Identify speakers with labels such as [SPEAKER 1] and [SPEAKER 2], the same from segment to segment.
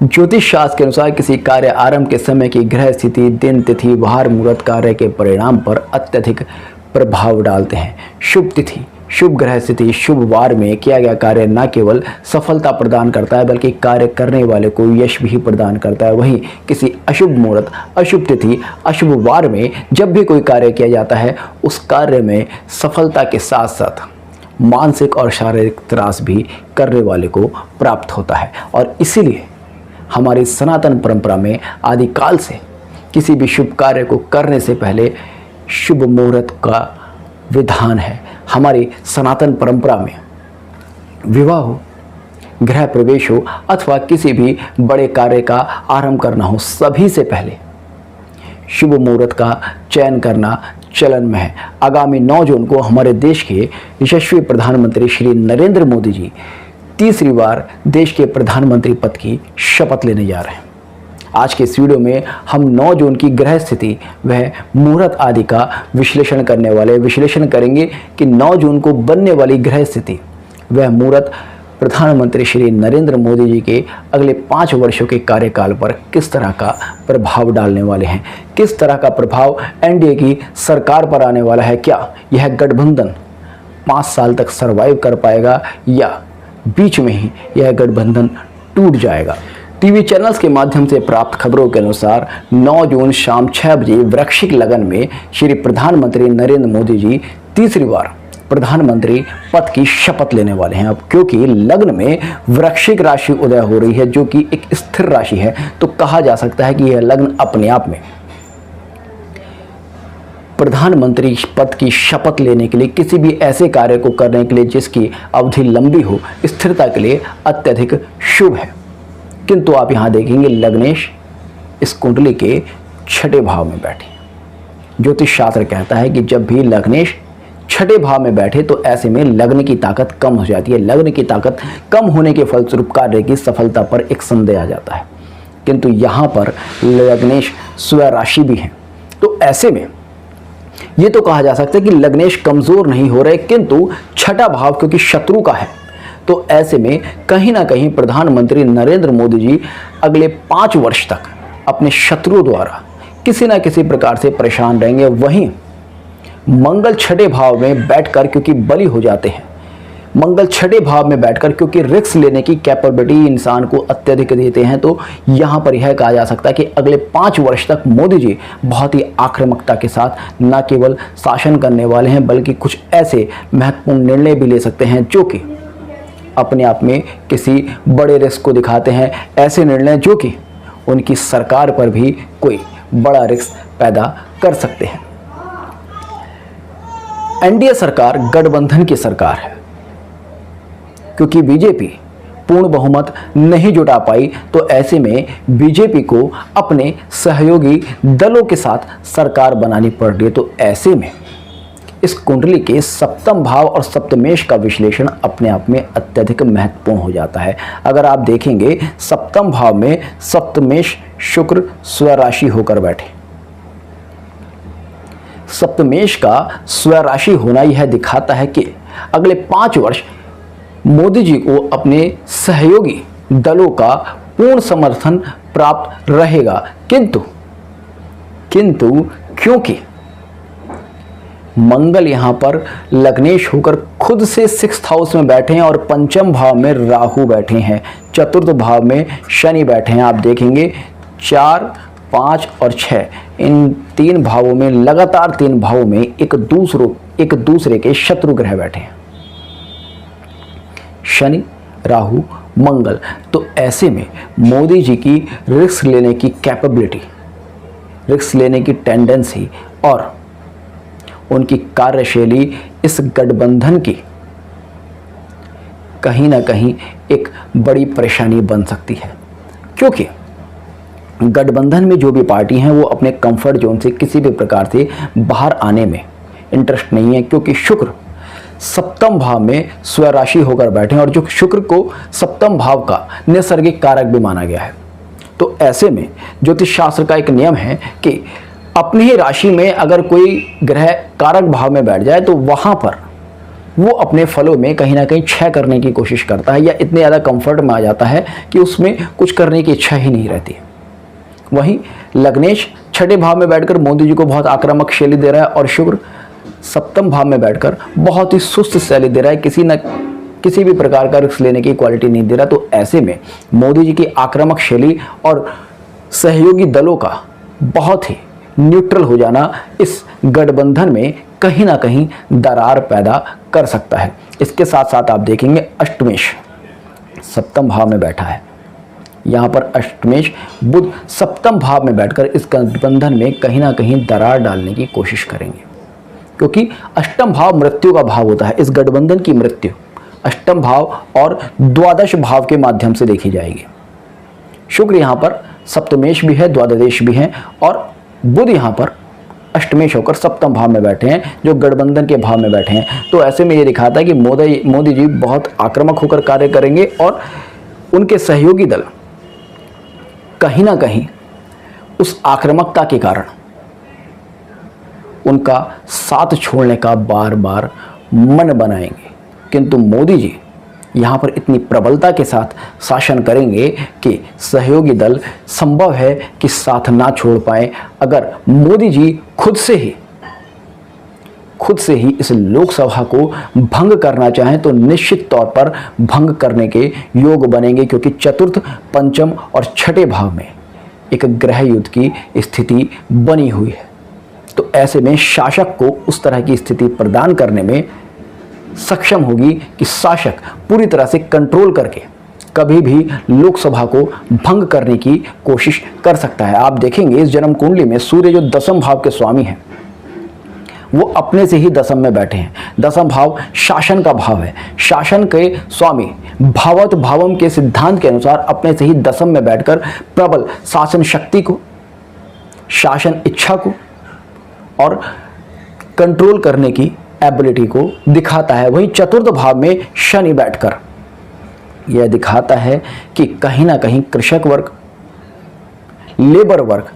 [SPEAKER 1] ज्योतिष शास्त्र के अनुसार किसी कार्य आरंभ के समय की ग्रह स्थिति, दिन, तिथि, वार, मुहूर्त कार्य के परिणाम पर अत्यधिक प्रभाव डालते हैं। शुभ तिथि, शुभ ग्रह स्थिति, शुभ वार में किया गया कार्य न केवल सफलता प्रदान करता है बल्कि कार्य करने वाले को यश भी प्रदान करता है। वहीं किसी अशुभ मुहूर्त, अशुभ तिथि, अशुभ वार में जब भी कोई कार्य किया जाता है उस कार्य में सफलता के साथ साथ मानसिक और शारीरिक त्रास भी करने वाले को प्राप्त होता है। और इसीलिए हमारी सनातन परंपरा में आदिकाल से किसी भी शुभ कार्य को करने से पहले शुभ मुहूर्त का विधान है। हमारी सनातन परंपरा में विवाह हो, गृह प्रवेश हो अथवा किसी भी बड़े कार्य का आरंभ करना हो, सभी से पहले शुभ मुहूर्त का चयन करना चलन में है। आगामी 9 जून को हमारे देश के यशस्वी प्रधानमंत्री श्री नरेंद्र मोदी जी तीसरी बार देश के प्रधानमंत्री पद की शपथ लेने जा रहे हैं। आज के इस वीडियो में हम 9 जून की ग्रह स्थिति व मुहूर्त आदि का विश्लेषण करेंगे कि 9 जून को बनने वाली ग्रह स्थिति व मुहूर्त प्रधानमंत्री श्री नरेंद्र मोदी जी के अगले 5 वर्षों के कार्यकाल पर किस तरह का प्रभाव डालने वाले हैं, किस तरह का प्रभाव एनडीए की सरकार पर आने वाला है। क्या यह गठबंधन 5 साल तक सरवाइव कर पाएगा या बीच में ही यह गठबंधन टूट जाएगा। टीवी चैनल्स के माध्यम से प्राप्त खबरों के अनुसार 9 जून शाम 6 बजे वृश्चिक लगन में श्री प्रधानमंत्री नरेंद्र मोदी जी तीसरी बार प्रधानमंत्री पद की शपथ लेने वाले हैं। अब क्योंकि लग्न में वृश्चिक राशि उदय हो रही है जो कि एक स्थिर राशि है, तो कहा जा सकता है कि यह लग्न अपने आप में प्रधानमंत्री पद की शपथ लेने के लिए, किसी भी ऐसे कार्य को करने के लिए जिसकी अवधि लंबी हो, स्थिरता के लिए अत्यधिक शुभ है। किंतु आप यहां देखेंगे लग्नेश इस कुंडली के 6ठे भाव में बैठे। ज्योतिष शास्त्र कहता है कि जब भी लग्नेश 6ठे भाव में बैठे तो ऐसे में लग्न की ताकत कम हो जाती है। लग्न की ताकत कम होने के फलस्वरूप कार्य की सफलता पर एक संदेह आ जाता है। किंतु यहां पर लग्नेश स्वराशि भी है, तो ऐसे में ये तो कहा जा सकता है कि लग्नेश कमजोर नहीं हो रहे, किंतु 6ठा भाव क्योंकि शत्रु का है, तो ऐसे में कहीं ना कहीं प्रधानमंत्री नरेंद्र मोदी जी अगले 5 वर्ष तक अपने शत्रुओं द्वारा किसी ना किसी प्रकार से परेशान रहेंगे। वहीं मंगल 6ठे भाव में बैठकर, क्योंकि बली हो जाते हैं, मंगल 6ठे भाव में बैठकर क्योंकि रिस्क लेने की कैपेबिलिटी इंसान को अत्यधिक देते हैं, तो यहाँ पर यह कहा जा सकता है कि अगले 5 वर्ष तक मोदी जी बहुत ही आक्रामकता के साथ न केवल शासन करने वाले हैं बल्कि कुछ ऐसे महत्वपूर्ण निर्णय भी ले सकते हैं जो कि अपने आप में किसी बड़े रिस्क को दिखाते हैं। ऐसे निर्णय जो कि उनकी सरकार पर भी कोई बड़ा रिस्क पैदा कर सकते हैं। एनडीए सरकार गठबंधन की सरकार है, क्योंकि बीजेपी पूर्ण बहुमत नहीं जुटा पाई, तो ऐसे में बीजेपी को अपने सहयोगी दलों के साथ सरकार बनानी पड़ रही है। तो ऐसे में इस कुंडली के सप्तम भाव और सप्तमेश का विश्लेषण अपने आप में अत्यधिक महत्वपूर्ण हो जाता है। अगर आप देखेंगे सप्तम भाव में सप्तमेश शुक्र स्वराशि होकर बैठे, सप्तमेश का स्वराशि होना यह दिखाता है कि अगले 5 वर्ष मोदी जी को अपने सहयोगी दलों का पूर्ण समर्थन प्राप्त रहेगा। किंतु क्योंकि मंगल यहां पर लग्नेश होकर खुद से 6th हाउस में बैठे हैं और पंचम भाव में राहु बैठे हैं, चतुर्थ भाव में शनि बैठे हैं। आप देखेंगे 4, 5 और 6 इन 3 भावों में, लगातार 3 भावों में एक दूसरे के शत्रु ग्रह बैठे हैं, शनि, राहु, मंगल। तो ऐसे में मोदी जी की रिस्क लेने की कैपेबिलिटी, रिस्क लेने की टेंडेंसी और उनकी कार्यशैली इस गठबंधन की कहीं ना कहीं एक बड़ी परेशानी बन सकती है, क्योंकि गठबंधन में जो भी पार्टी हैं वो अपने कंफर्ट जोन से किसी भी प्रकार से बाहर आने में इंटरेस्ट नहीं है, क्योंकि शुक्र सप्तम भाव में स्वराशि होकर बैठे हैं और जो शुक्र को सप्तम भाव का नैसर्गिक कारक भी माना गया है। तो ऐसे में ज्योतिष शास्त्र का एक नियम है कि अपनी ही राशि में अगर कोई ग्रह कारक भाव में बैठ जाए तो वहां पर वो अपने फलों में कहीं ना कहीं क्षय करने की कोशिश करता है या इतने ज़्यादा कंफर्ट में आ जाता है कि उसमें कुछ करने की इच्छा ही नहीं रहती। वहीं लग्नेश छठे भाव में बैठकर मोदी जी को बहुत आक्रामक शैली दे रहा है और शुक्र सप्तम भाव में बैठकर बहुत ही सुस्त शैली दे रहा है, किसी भी प्रकार का रिस्क लेने की क्वालिटी नहीं दे रहा। तो ऐसे में मोदी जी की आक्रामक शैली और सहयोगी दलों का बहुत ही न्यूट्रल हो जाना इस गठबंधन में कहीं ना कहीं दरार पैदा कर सकता है। इसके साथ साथ आप देखेंगे अष्टमेश सप्तम भाव में बैठा है। यहाँ पर अष्टमेश बुध सप्तम भाव में बैठकर इस गठबंधन में कहीं ना कहीं दरार डालने की कोशिश करेंगे, क्योंकि अष्टम भाव मृत्यु का भाव होता है। इस गठबंधन की मृत्यु अष्टम भाव और द्वादश भाव के माध्यम से देखी जाएगी। शुक्र यहाँ पर सप्तमेश भी है, द्वादश भी है और बुध यहाँ पर अष्टमेश होकर सप्तम भाव में बैठे हैं, जो गठबंधन के भाव में बैठे हैं। तो ऐसे में ये दिखाता है कि मोदी जी बहुत आक्रामक होकर कार्य करेंगे और उनके सहयोगी दल कहीं ना कहीं उस आक्रामकता के कारण उनका साथ छोड़ने का बार बार मन बनाएंगे, किंतु मोदी जी यहाँ पर इतनी प्रबलता के साथ शासन करेंगे कि सहयोगी दल संभव है कि साथ ना छोड़ पाए। अगर मोदी जी खुद से ही इस लोकसभा को भंग करना चाहें तो निश्चित तौर पर भंग करने के योग बनेंगे, क्योंकि चतुर्थ, पंचम और छठे भाव में एक ग्रह युद्ध की स्थिति बनी हुई है। तो ऐसे में शासक को उस तरह की स्थिति प्रदान करने में सक्षम होगी कि शासक पूरी तरह से कंट्रोल करके कभी भी लोकसभा को भंग करने की कोशिश कर सकता है। आप देखेंगे इस जन्म कुंडली में सूर्य जो दसम भाव के स्वामी हैं, वो अपने से ही दसम में बैठे हैं। दसम भाव शासन का भाव है। शासन के स्वामी भावत भावम के सिद्धांत के अनुसार अपने से ही दसम में बैठकर प्रबल शासन शक्ति को, शासन इच्छा को और कंट्रोल करने की एबिलिटी को दिखाता है। वहीं चतुर्थ भाव में शनि बैठकर यह दिखाता है कि कहीं ना कहीं कृषक वर्ग, लेबर वर्ग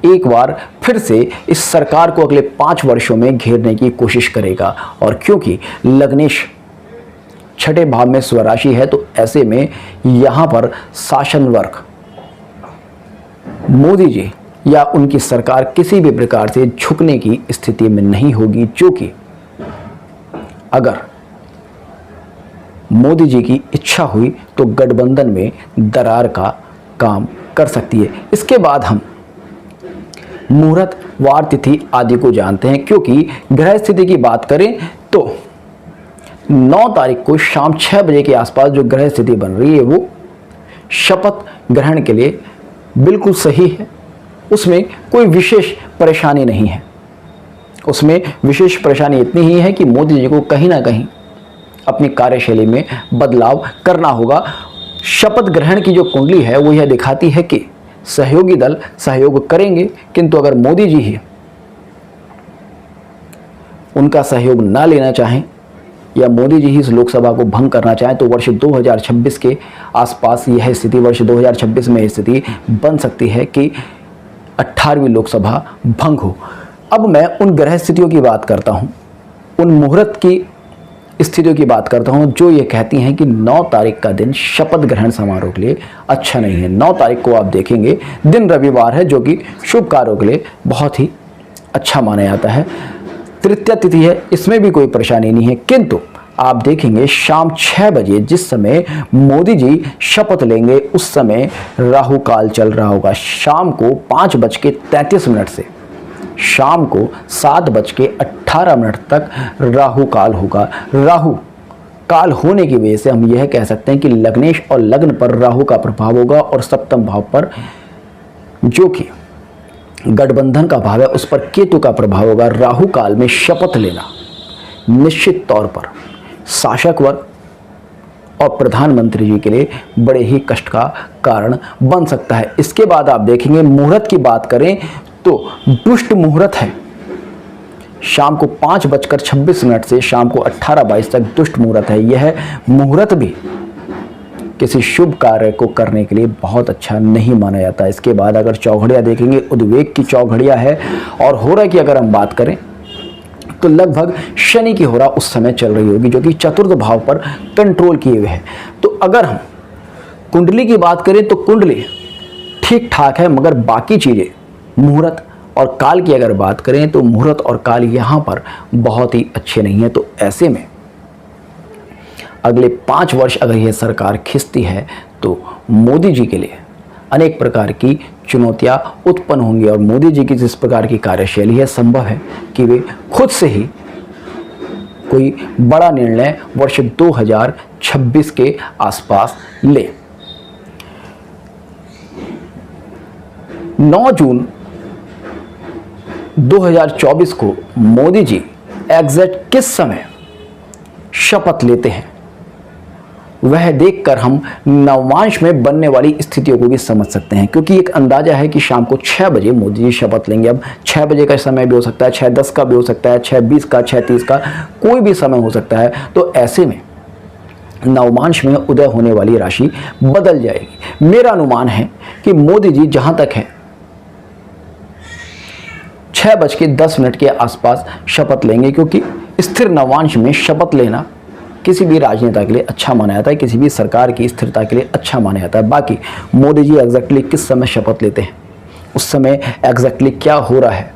[SPEAKER 1] एक बार फिर से इस सरकार को अगले 5 वर्षों में घेरने की कोशिश करेगा। और क्योंकि लग्नेश छठे भाव में स्वराशि है, तो ऐसे में यहां पर शासन वर्ग, मोदी जी या उनकी सरकार किसी भी प्रकार से झुकने की स्थिति में नहीं होगी, जो कि अगर मोदी जी की इच्छा हुई तो गठबंधन में दरार का काम कर सकती है। इसके बाद हम मुहूर्त, वार, तिथि आदि को जानते हैं, क्योंकि ग्रह स्थिति की बात करें तो 9 तारीख को शाम 6 बजे के आसपास जो ग्रह स्थिति बन रही है वो शपथ ग्रहण के लिए बिल्कुल सही है। उसमें कोई विशेष परेशानी नहीं है। उसमें विशेष परेशानी इतनी ही है कि मोदी जी को कहीं ना कहीं अपनी कार्यशैली में बदलाव करना होगा। शपथ ग्रहण की जो कुंडली है वो यह दिखाती है कि सहयोगी दल सहयोग करेंगे, किंतु अगर मोदी जी ही उनका सहयोग ना लेना चाहें या मोदी जी ही इस लोकसभा को भंग करना चाहें तो वर्ष 2026 के आसपास यह स्थिति, वर्ष 2026 में यह स्थिति बन सकती है कि 18वीं लोकसभा भंग हो। अब मैं उन ग्रह स्थितियों की बात करता हूं, उन मुहूर्त की स्थितियों की बात करता हूं जो ये कहती हैं कि 9 तारीख का दिन शपथ ग्रहण समारोह के लिए अच्छा नहीं है। 9 तारीख को आप देखेंगे दिन रविवार है, जो कि शुभ कार्यों के लिए बहुत ही अच्छा माना जाता है। तृतीया तिथि है, इसमें भी कोई परेशानी नहीं है, किंतु आप देखेंगे शाम 6 बजे जिस समय मोदी जी शपथ लेंगे उस समय राहु काल चल रहा होगा। शाम को 5:33 से शाम को 7:18 तक राहु काल होगा। राहु काल होने की वजह से हम यह कह सकते हैं कि लग्नेश और लग्न पर राहु का प्रभाव होगा और सप्तम भाव पर, जो कि गठबंधन का भाव है, उस पर केतु का प्रभाव होगा। राहु काल में शपथ लेना निश्चित तौर पर शासक वर्ग और प्रधानमंत्री जी के लिए बड़े ही कष्ट का कारण बन सकता है। इसके बाद आप देखेंगे मुहूर्त की बात करें तो दुष्ट मुहूर्त है। शाम को 5:26 से शाम को 18:22 तक दुष्ट मुहूर्त है। यह मुहूर्त भी किसी शुभ कार्य को करने के लिए बहुत अच्छा नहीं माना जाता। इसके बाद अगर चौघड़ियाँ देखेंगे, उद्वेग की चौघड़ियाँ है। और हो रहा है कि अगर हम बात करें तो लगभग शनि की होरा उस समय चल रही होगी, जो कि चतुर्थ भाव पर कंट्रोल किए हुए है। तो अगर हम कुंडली की बात करें तो कुंडली ठीक ठाक है, मगर बाकी चीज़ें मुहूर्त और काल की अगर बात करें तो मुहूर्त और काल यहाँ पर बहुत ही अच्छे नहीं है। तो ऐसे में अगले 5 वर्ष अगर यह सरकार खिंचती है तो मोदी जी के लिए अनेक प्रकार की चुनौतियां उत्पन्न होंगी, और मोदी जी की जिस प्रकार की कार्यशैली है, संभव है कि वे खुद से ही कोई बड़ा निर्णय वर्ष 2026 के आसपास ले। 9 जून 2024 को मोदी जी एग्जैक्ट किस समय शपथ लेते हैं, वह देखकर हम नवमांश में बनने वाली स्थितियों को भी समझ सकते हैं। क्योंकि एक अंदाजा है कि शाम को 6 बजे मोदी जी शपथ लेंगे। अब 6 बजे का समय भी हो सकता है, 6:10 का भी हो सकता है, 6:20 का, 6:30 का, कोई भी समय हो सकता है। तो ऐसे में नवमांश में उदय होने वाली राशि बदल जाएगी। मेरा अनुमान है कि मोदी जी जहां तक है 6:10 के आसपास शपथ लेंगे, क्योंकि स्थिर नवमांश में शपथ लेना किसी भी राजनेता के लिए अच्छा माना जाता है, किसी भी सरकार की स्थिरता के लिए अच्छा माना जाता है। बाकी मोदी जी एग्जैक्टली किस समय शपथ लेते हैं, उस समय एग्जैक्टली क्या हो रहा है,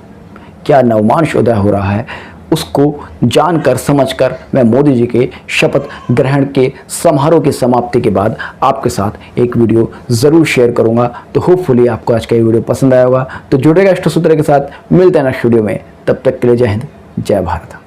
[SPEAKER 1] क्या नवमांश उदय हो रहा है, उसको जानकर समझकर मैं मोदी जी के शपथ ग्रहण के समारोह की समाप्ति के बाद आपके साथ एक वीडियो ज़रूर शेयर करूंगा। तो होपफुली आपको आज का ये वीडियो पसंद आया होगा। तो जुड़ेगा अष्टसूत्र के साथ, मिलते हैं नेक्स्ट वीडियो में। तब तक के लिए जय हिंद, जय भारत।